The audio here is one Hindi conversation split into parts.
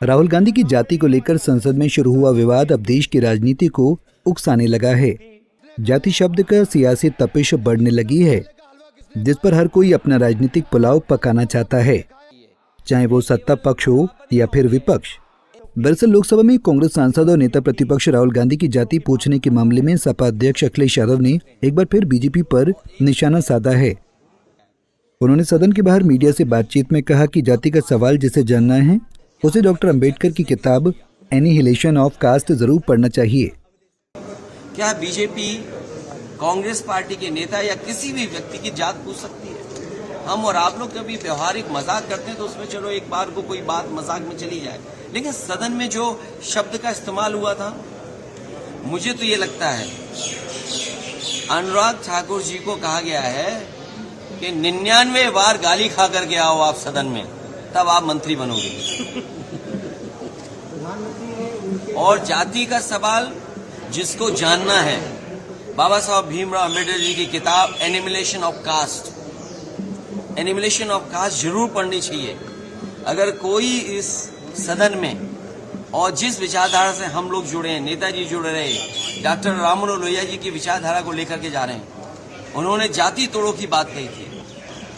राहुल गांधी की जाति को लेकर संसद में शुरू हुआ विवाद अब देश की राजनीति को उकसाने लगा है। जाति शब्द का सियासी तपिश बढ़ने लगी है, जिस पर हर कोई अपना राजनीतिक पुलाव पकाना चाहता है, चाहे वो सत्ता पक्ष हो या फिर विपक्ष। दरअसल लोकसभा में कांग्रेस सांसद और नेता प्रतिपक्ष राहुल गांधी की जाति पूछने के मामले में सपा अध्यक्ष अखिलेश यादव ने एक बार फिर बीजेपी पर निशाना साधा है। उन्होंने सदन के बाहर मीडिया से बातचीत में कहा कि जाति का सवाल जिसे जानना है उसे डॉक्टर अंबेडकर की किताब एनिहिलेशन ऑफ कास्ट जरूर पढ़ना चाहिए। क्या बीजेपी कांग्रेस पार्टी के नेता या किसी भी व्यक्ति की जात पूछ सकती है? हम और आप लोग कभी व्यवहारिक मजाक करते हैं तो उसमें चलो एक बार को कोई बात मजाक में चली जाए, लेकिन सदन में जो शब्द का इस्तेमाल हुआ था, मुझे तो ये लगता है अनुराग ठाकुर जी को कहा गया है कि 99 बार गाली खा करके आओ आप सदन में, तब आप मंत्री बनोगे। और जाति का सवाल जिसको जानना है, बाबा साहब भीमराव अम्बेडकर जी की किताब एनिमिलेशन ऑफ कास्ट, एनिमिलेशन ऑफ कास्ट जरूर पढ़नी चाहिए। अगर कोई इस सदन में और जिस विचारधारा से हम लोग जुड़े हैं, नेताजी जुड़े रहे, डॉक्टर राममनोहर लोहिया जी की विचारधारा को लेकर के जा रहे हैं, उन्होंने जाति तोड़ो की बात कही थी।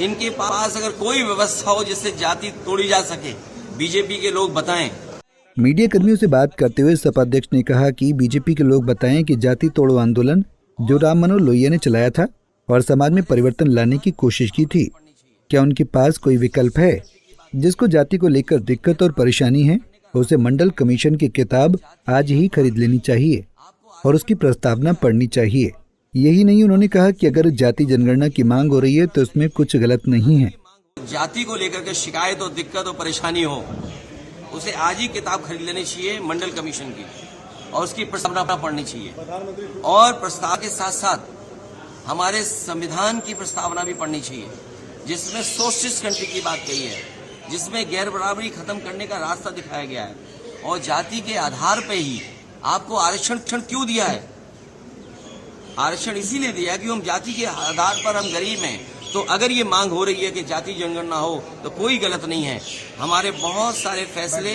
इनके पास अगर कोई व्यवस्था हो जिससे जाति तोड़ी जा सके, बीजेपी के लोग बताएं। मीडिया कर्मियों से बात करते हुए सपा अध्यक्ष ने कहा कि बीजेपी के लोग बताएं कि जाति तोड़ो आंदोलन जो राममनोहर लोहिया ने चलाया था और समाज में परिवर्तन लाने की कोशिश की थी, क्या उनके पास कोई विकल्प है? जिसको जाति को लेकर दिक्कत और परेशानी है उसे मंडल कमीशन की किताब आज ही खरीद लेनी चाहिए और उसकी प्रस्तावना पढ़नी चाहिए। यही नहीं, उन्होंने कहा कि अगर जाति जनगणना की मांग हो रही है तो उसमें कुछ गलत नहीं है। जाति को लेकर के शिकायत और दिक्कत और परेशानी हो, उसे आज ही किताब खरीद लेनी चाहिए मंडल कमीशन की और उसकी प्रस्तावना पढ़नी चाहिए। और प्रस्ताव के साथ साथ हमारे संविधान की प्रस्तावना भी पढ़नी चाहिए, जिसमें सोशलिस्ट कंट्री की बात कही है, जिसमें गैर बराबरी खत्म करने का रास्ता दिखाया गया है। और जाति के आधार पर ही आपको आरक्षण क्यों दिया है? आरक्षण इसीलिए दिया कि हम जाति के आधार पर हम गरीब हैं, तो अगर ये मांग हो रही है कि जाति जनगणना हो तो कोई गलत नहीं है। हमारे बहुत सारे फैसले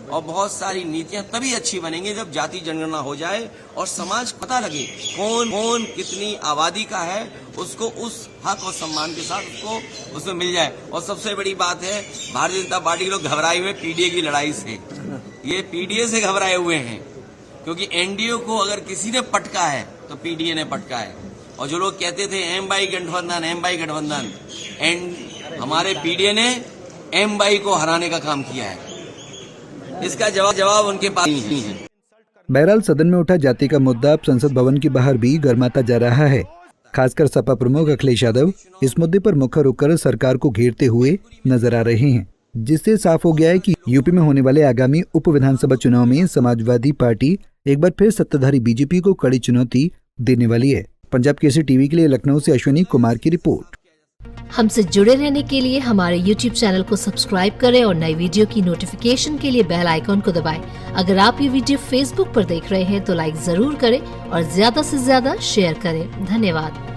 और बहुत सारी नीतियां तभी अच्छी बनेंगी जब जाति जनगणना हो जाए और समाज पता लगे कौन कितनी आबादी का है, उसको उस हक और सम्मान के साथ उसको उसमें मिल जाए। और सबसे बड़ी बात है, भारतीय जनता पार्टी के लोग घबराए हुए पीडीए की लड़ाई से, ये पीडीए से घबराए हुए हैं, क्योंकि एनडीए को अगर किसी ने पटका है तो पीडीए ने पटका है। और जो लोग कहते थे एम बाई गठबंधन, हमारे पीडीए ने एम बाई को हराने का काम किया है। इसका जवाब उनके पास नहीं है। बहरहाल सदन में उठा जाति का मुद्दा अब संसद भवन के बाहर भी गर्माता जा रहा है। खासकर सपा प्रमुख अखिलेश यादव इस मुद्दे पर मुखर होकर सरकार को घेरते हुए नजर आ रहे हैं, जिससे साफ हो गया है कि यूपी में होने वाले आगामी उप विधानसभा चुनाव में समाजवादी पार्टी एक बार फिर सत्ताधारी बीजेपी को कड़ी चुनौती देने वाली है। पंजाब केसरी टीवी के लिए लखनऊ से अश्विनी कुमार की रिपोर्ट। हमसे जुड़े रहने के लिए हमारे YouTube चैनल को सब्सक्राइब करें और नई वीडियो की नोटिफिकेशन के लिए बेल आइकॉन को दबाएं। अगर आप ये वीडियो Facebook पर देख रहे हैं तो लाइक जरूर करें और ज्यादा से ज्यादा शेयर करें। धन्यवाद।